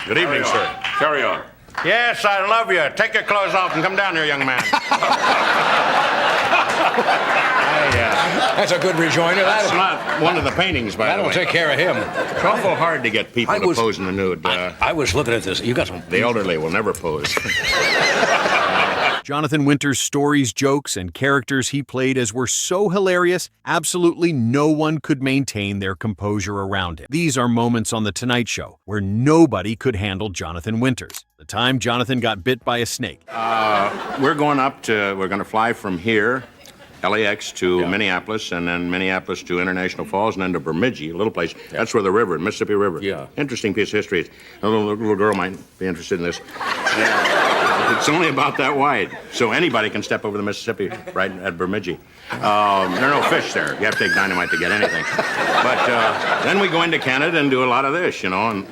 Good evening, sir. Carry on. Yes, I love you. Take your clothes off and come down here, young man. That's a good rejoinder. That's not one of the paintings, by the way. That'll take care of him. It's awful hard to get people to pose in the nude. I was looking at this. You got some... The elderly will never pose. Jonathan Winters' stories, jokes, and characters he played as were so hilarious, absolutely no one could maintain their composure around him. These are moments on The Tonight Show where nobody could handle Jonathan Winters. The time Jonathan got bit by a snake. We're going to fly from here, LAX to Minneapolis, and then Minneapolis to International Falls, and then to Bemidji, a little place. Yeah. That's where the river, Mississippi River. Yeah. Interesting piece of history. A little girl might be interested in this. It's only about that wide, so anybody can step over the Mississippi right at Bemidji. There are no fish there. You have to take dynamite to get anything. But then we go into Canada and do a lot of this, and oh,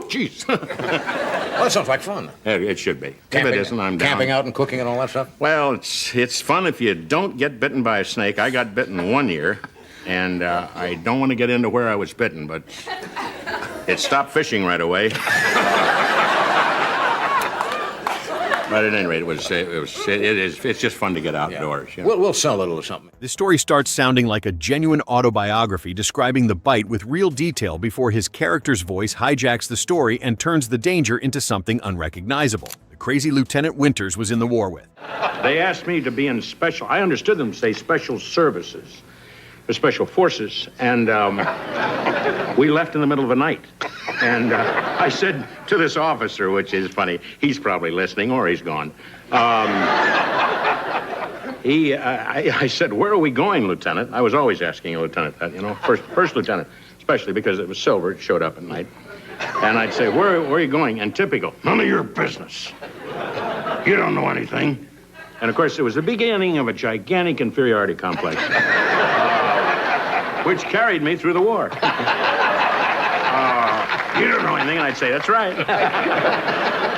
jeez. Well, that sounds like fun. It should be. Camping, if it isn't, I'm down. Camping out and cooking and all that stuff? Well, it's fun if you don't get bitten by a snake. I got bitten one year, and I don't want to get into where I was bitten, but it stopped fishing right away. But at any rate, it's just fun to get outdoors. Yeah. We'll sell a little of something. The story starts sounding like a genuine autobiography describing the bite with real detail before his character's voice hijacks the story and turns the danger into something unrecognizable. The crazy Lieutenant Winters was in the war with. They asked me to be in special, I understood them to say special services, or special forces, and we left in the middle of the night. And I said to this officer, which is funny, he's probably listening or he's gone. I said, "Where are we going, Lieutenant?" I was always asking a lieutenant that, first lieutenant, especially because it was silver, it showed up at night. And I'd say, where are you going? And typical, none of your business. You don't know anything. And of course, it was the beginning of a gigantic inferiority complex, which carried me through the war. You don't know anything, and I'd say, that's right.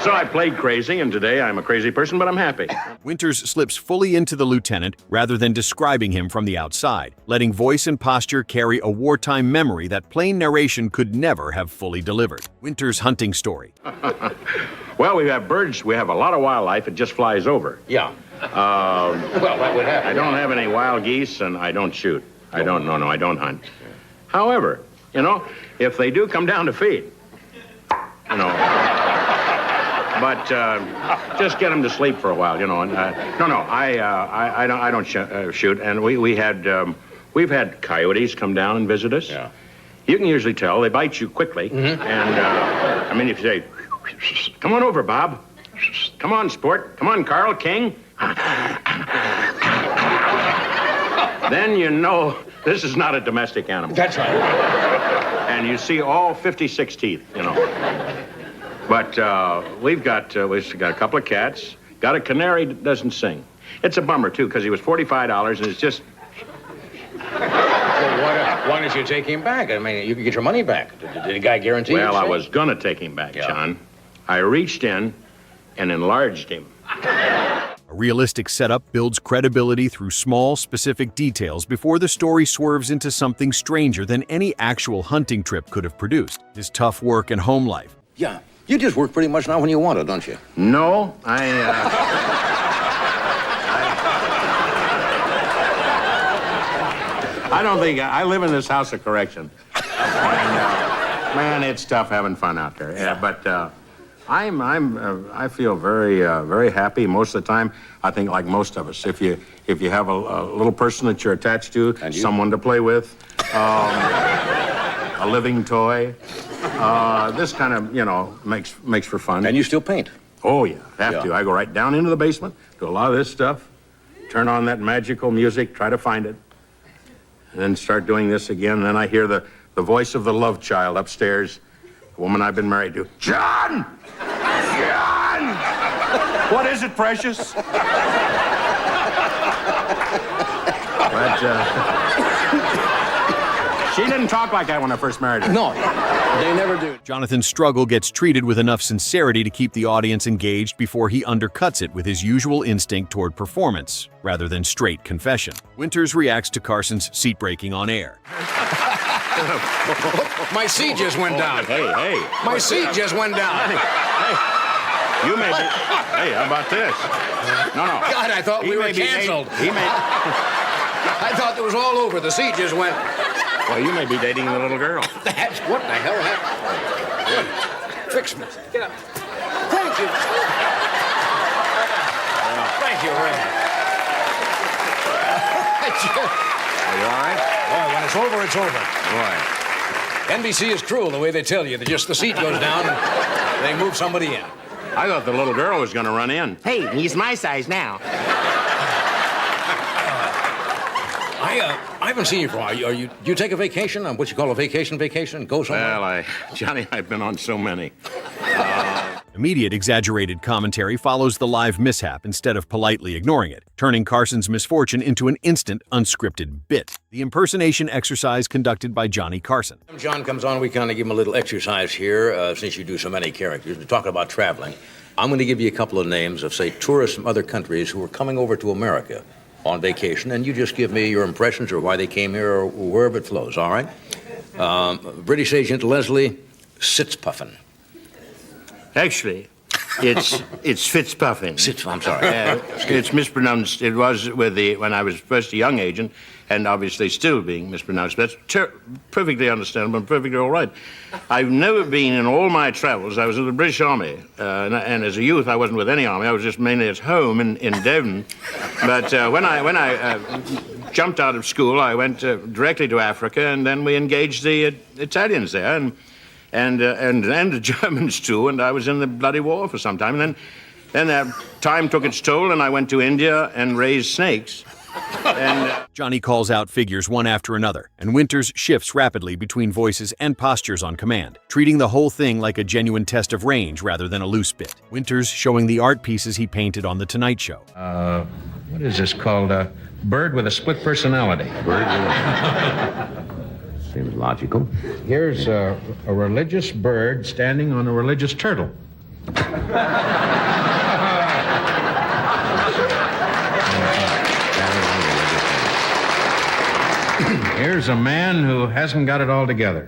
So I played crazy, and today I'm a crazy person, but I'm happy. Winters slips fully into the lieutenant rather than describing him from the outside, letting voice and posture carry a wartime memory that plain narration could never have fully delivered. Winters' hunting story. Well, we have birds. We have a lot of wildlife. It just flies over. Yeah. Well, that would happen. I don't have any wild geese, and I don't shoot. I don't hunt. However, if they do come down to feed, but just get them to sleep for a while, I don't shoot, and we've had coyotes come down and visit us. Yeah. You can usually tell they bite you quickly, and if you say, "Come on over, Bob. Come on, sport. Come on, Carl King." Then you know this is not a domestic animal. That's right. And you see all 56 teeth, But we've got a couple of cats, got a canary that doesn't sing. It's a bummer, too, because he was $45, and it's just... Well, why don't you take him back? I mean, you can get your money back. Did the guy guarantee you? Well, I was going to take him back, John. I reached in and enlarged him. A realistic setup builds credibility through small, specific details before the story swerves into something stranger than any actual hunting trip could have produced. His tough work and home life. Yeah. You just work pretty much now when you want it, don't you? No, I don't think... I live in this house of correction. And, man, it's tough having fun out there. Yeah, but... I feel very, very happy most of the time. I think, like most of us, if you have a little person that you're attached to, someone to play with, a living toy, this kind of makes for fun. And you still paint? Oh yeah, have to. I go right down into the basement, do a lot of this stuff, turn on that magical music, try to find it, and then start doing this again. And then I hear the voice of the love child upstairs. The woman I've been married to. John! John! What is it, precious? But, she didn't talk like that when I first married her. No, they never do. Jonathan's struggle gets treated with enough sincerity to keep the audience engaged before he undercuts it with his usual instinct toward performance, rather than straight confession. Winters reacts to Carson's seat breaking on air. My seat just went down. Hey. My seat just went down. You may be... Hey, how about this? No. God, I thought we were canceled. I thought it was all over. The seat just went... Well, you may be dating the little girl. That's what the hell happened? Fix me. Get up. Thank you. Thank you very much. Are you all right? Boy, when it's over, it's over. Boy. NBC is cruel the way they tell you. Just the seat goes down and they move somebody in. I thought the little girl was going to run in. Hey, he's my size now. I haven't seen you for a while. Do you take a vacation? What you call a vacation? Go somewhere? Well, Johnny, I've been on so many. Immediate exaggerated commentary follows the live mishap instead of politely ignoring it, turning Carson's misfortune into an instant, unscripted bit. The impersonation exercise conducted by Johnny Carson. When John comes on, we kind of give him a little exercise here, since you do so many characters. We're talking about traveling. I'm going to give you a couple of names of, say, tourists from other countries who are coming over to America on vacation, and you just give me your impressions or why they came here or wherever it flows, all right? British agent Leslie Sitzpuffin. Actually, it's Fitzpuffin. I'm sorry. It's mispronounced. It was when I was first a young agent, and obviously still being mispronounced. That's perfectly understandable and perfectly all right. I've never been in all my travels. I was in the British Army, and as a youth, I wasn't with any army. I was just mainly at home in Devon. But when I jumped out of school, I went directly to Africa, and then we engaged the Italians there, and the Germans too. And I was in the bloody war for some time. And then time took its toll, and I went to India and raised snakes. And Johnny calls out figures one after another, and Winters shifts rapidly between voices and postures on command, treating the whole thing like a genuine test of range rather than a loose bit. Winters showing the art pieces he painted on The Tonight Show. What is this called? Bird with a split personality. Seems logical. Here's a religious bird standing on a religious turtle. Here's a man who hasn't got it all together.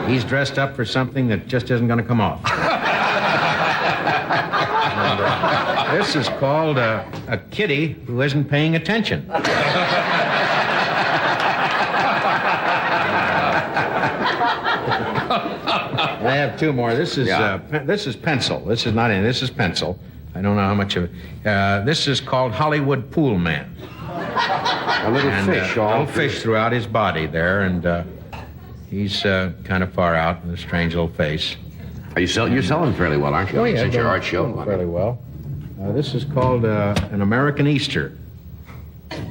He's dressed up for something that just isn't going to come off. This is called a kitty who isn't paying attention. I have two more. This is pencil. This is not any. This is pencil. I don't know how much of it. This is called Hollywood Pool Man. A little fish. A little fish throughout his body there, and he's kind of far out with a strange little face. You're selling fairly well, aren't you? Oh, yeah. Since your art show. Fairly well. This is called An American Easter.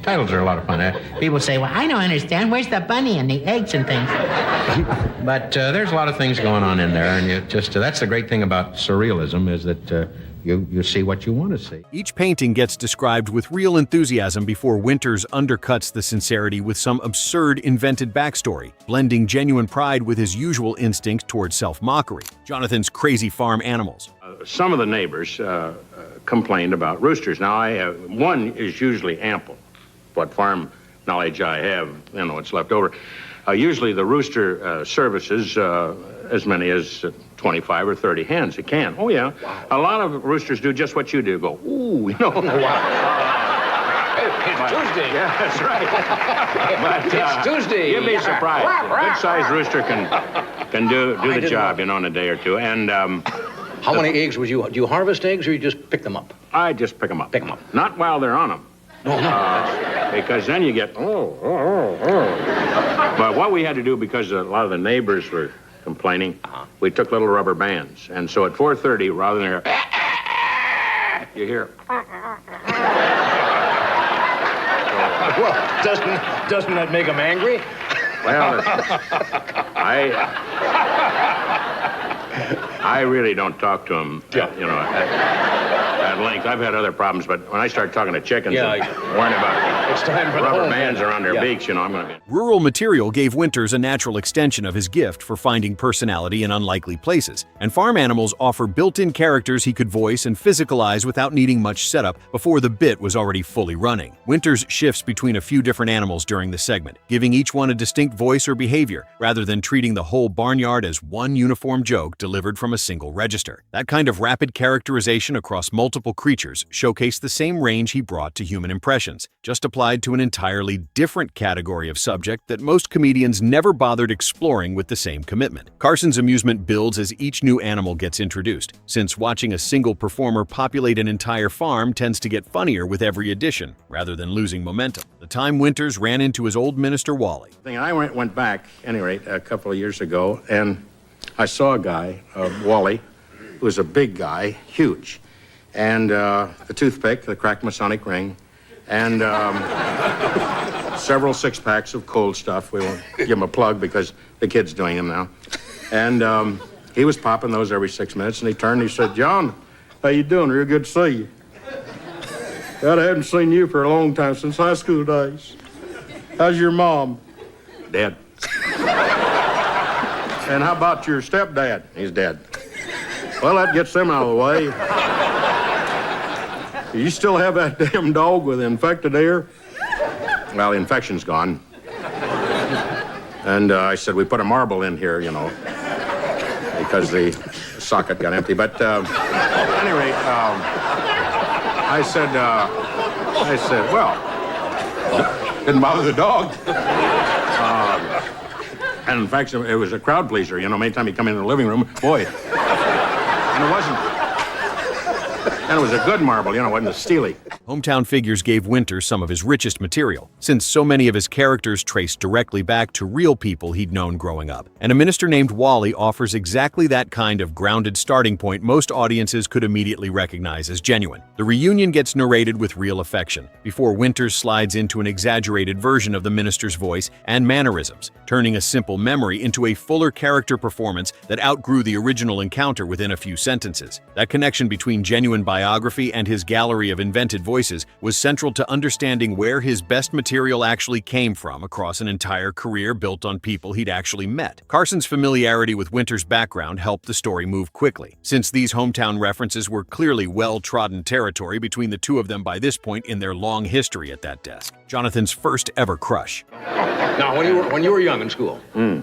Titles are a lot of fun. people say, well, I don't understand. Where's the bunny and the eggs and things? But there's a lot of things going on in there, and that's the great thing about surrealism is that you see what you want to see. Each painting gets described with real enthusiasm before Winters undercuts the sincerity with some absurd invented backstory, blending genuine pride with his usual instinct towards self-mockery. Jonathan's crazy farm animals. Some of the neighbors complained about roosters. Now, one is usually ample. What farm knowledge I have, it's left over. Usually the rooster services as many as 25 or 30 hens. It can. Oh, yeah. Wow. A lot of roosters do just what you do. Go, ooh, Wow. It's Tuesday. Yeah, that's right. But it's Tuesday. You'd be surprised. A good-sized rooster can do the job, in a day or two. And how many eggs do you harvest eggs, or you just pick them up? I just pick them up. Pick them up. Not while they're on them. No. Because then you get, But what we had to do, because a lot of the neighbors were complaining, we took little rubber bands. And so at 4:30, rather than you hear. Well, doesn't that make them angry? Well, I really don't talk to them, at length. I've had other problems, but when I start talking to chickens and worrying about It's time for the rubber home bands band. around their Yeah. beaks, I'm going to be... Rural material gave Winters a natural extension of his gift for finding personality in unlikely places, and farm animals offer built-in characters he could voice and physicalize without needing much setup before the bit was already fully running. Winters shifts between a few different animals during the segment, giving each one a distinct voice or behavior, rather than treating the whole barnyard as one uniform joke delivered from a single register. That kind of rapid characterization across multiple creatures showcased the same range he brought to human impressions, just applied to an entirely different category of subject that most comedians never bothered exploring with the same commitment. Carson's amusement builds as each new animal gets introduced, since watching a single performer populate an entire farm tends to get funnier with every addition, rather than losing momentum. The time Winters ran into his old minister Wally. And I went back, at any rate, a couple of years ago, and I saw a guy, Wally, who was a big guy, huge, and the toothpick, the cracked Masonic ring, and several six-packs of cold stuff. We won't give him a plug because the kid's doing them now. And he was popping those every 6 minutes, and he turned and he said, "John, how you doing? Real good to see you. God, I haven't seen you for a long time, since high school days. How's your mom?" "Dead." "And how about your stepdad?" "He's dead." "Well, that gets them out of the way. You still have that damn dog with infected ear?" "Well, the infection's gone." And I said, "We put a marble in here, because the socket got empty." But at any rate, I said, "Well, didn't bother the dog." And in fact, it was a crowd pleaser, anytime you come into the living room, boy. And it wasn't. And it was a good marble, it wasn't a steely. Hometown figures gave Winters some of his richest material, since so many of his characters traced directly back to real people he'd known growing up. And a minister named Wally offers exactly that kind of grounded starting point most audiences could immediately recognize as genuine. The reunion gets narrated with real affection, before Winters slides into an exaggerated version of the minister's voice and mannerisms, turning a simple memory into a fuller character performance that outgrew the original encounter within a few sentences. That connection between genuine biography and his gallery of invented voices was central to understanding where his best material actually came from across an entire career built on people he'd actually met. Carson's familiarity with Winters' background helped the story move quickly, since these hometown references were clearly well-trodden territory between the two of them by this point in their long history at that desk. Jonathan's first ever crush. Now, when you were young in school, you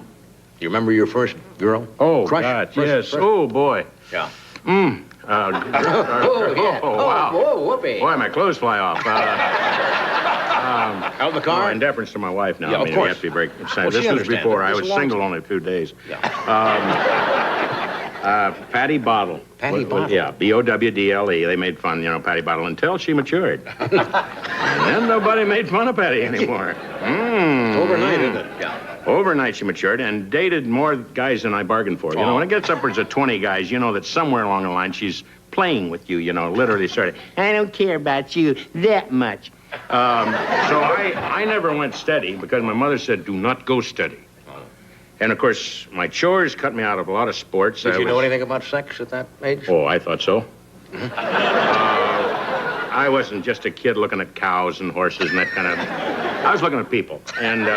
remember your first girl? Oh, Crush? God, First- yes. first- Oh, boy. Yeah. Oh, yeah. wow. Whoa, whoopee. Boy, my clothes fly off. Out of the car? In deference to my wife now. Yeah, of We course. have to be very Well, concerned. she This was understands before it. I This was is a long single time. only a few days. Yeah. Patty Bottle. Patty Bottle? Yeah, Bowdle. They made fun, Patty Bottle until she matured. And then nobody made fun of Patty anymore. Overnight, isn't it? Yeah. Overnight she matured and dated more guys than I bargained for. When it gets upwards of 20 guys, that somewhere along the line she's playing with you, literally sort of, "I don't care about you that much." So I never went steady because my mother said, "Do not go steady." And, of course, my chores cut me out of a lot of sports. Did you know anything about sex at that age? Oh, I thought so. I wasn't just a kid looking at cows and horses and that kind of... I was looking at people. And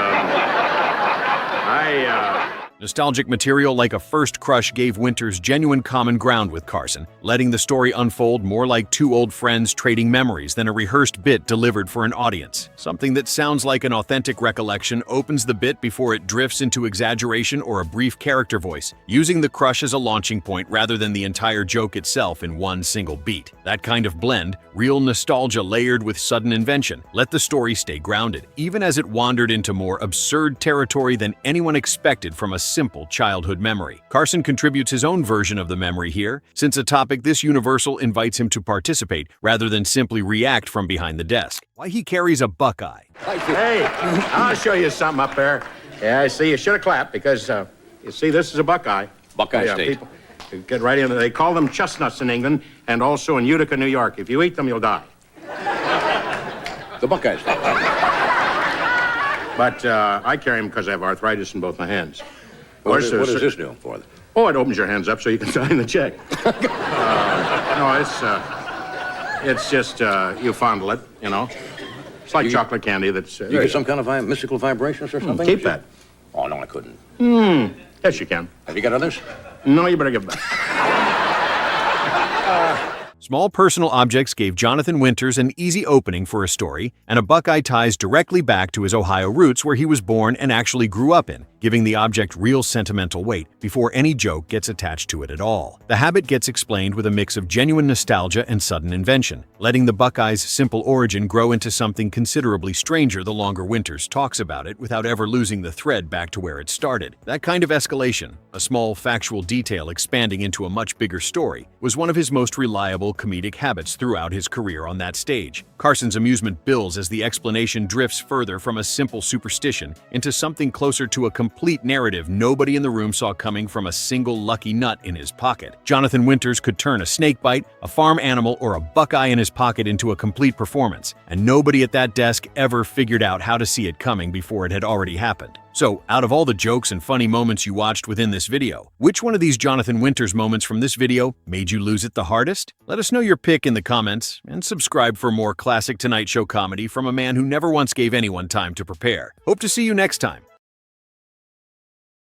Nostalgic material like a first crush gave Winters genuine common ground with Carson, letting the story unfold more like two old friends trading memories than a rehearsed bit delivered for an audience. Something that sounds like an authentic recollection opens the bit before it drifts into exaggeration or a brief character voice, using the crush as a launching point rather than the entire joke itself in one single beat. That kind of blend, real nostalgia layered with sudden invention, let the story stay grounded, even as it wandered into more absurd territory than anyone expected from a simple childhood memory. Carson contributes his own version of the memory here, since a topic this universal invites him to participate rather than simply react from behind the desk. Why he carries a Buckeye. Hey, I'll show you something up there. Yeah, I see. You should have clapped because, you see, this is a Buckeye. Buckeye State. People get right in. They call them chestnuts in England and also in Utica, New York. If you eat them, you'll die. The Buckeye State. But I carry them because I have arthritis in both my hands. What does this do for them? Oh, it opens your hands up so you can sign the check. No, it's just, you fondle it, It's like chocolate candy that's... You get some kind of mystical vibrations or something? Keep that. Oh, no, I couldn't. Yes, you can. Have you got others? No, you better give it back. Small personal objects gave Jonathan Winters an easy opening for a story, and a Buckeye ties directly back to his Ohio roots where he was born and actually grew up in, giving the object real sentimental weight before any joke gets attached to it at all. The habit gets explained with a mix of genuine nostalgia and sudden invention, letting the Buckeye's simple origin grow into something considerably stranger the longer Winters talks about it without ever losing the thread back to where it started. That kind of escalation, a small factual detail expanding into a much bigger story, was one of his most reliable comedic habits throughout his career on that stage. Carson's amusement builds as the explanation drifts further from a simple superstition into something closer to a complete narrative nobody in the room saw coming from a single lucky nut in his pocket. Jonathan Winters could turn a snake bite, a farm animal, or a Buckeye in his pocket into a complete performance, and nobody at that desk ever figured out how to see it coming before it had already happened. So, out of all the jokes and funny moments you watched within this video, which one of these Jonathan Winters moments from this video made you lose it the hardest? Let us know your pick in the comments, and subscribe for more classic Tonight Show comedy from a man who never once gave anyone time to prepare. Hope to see you next time.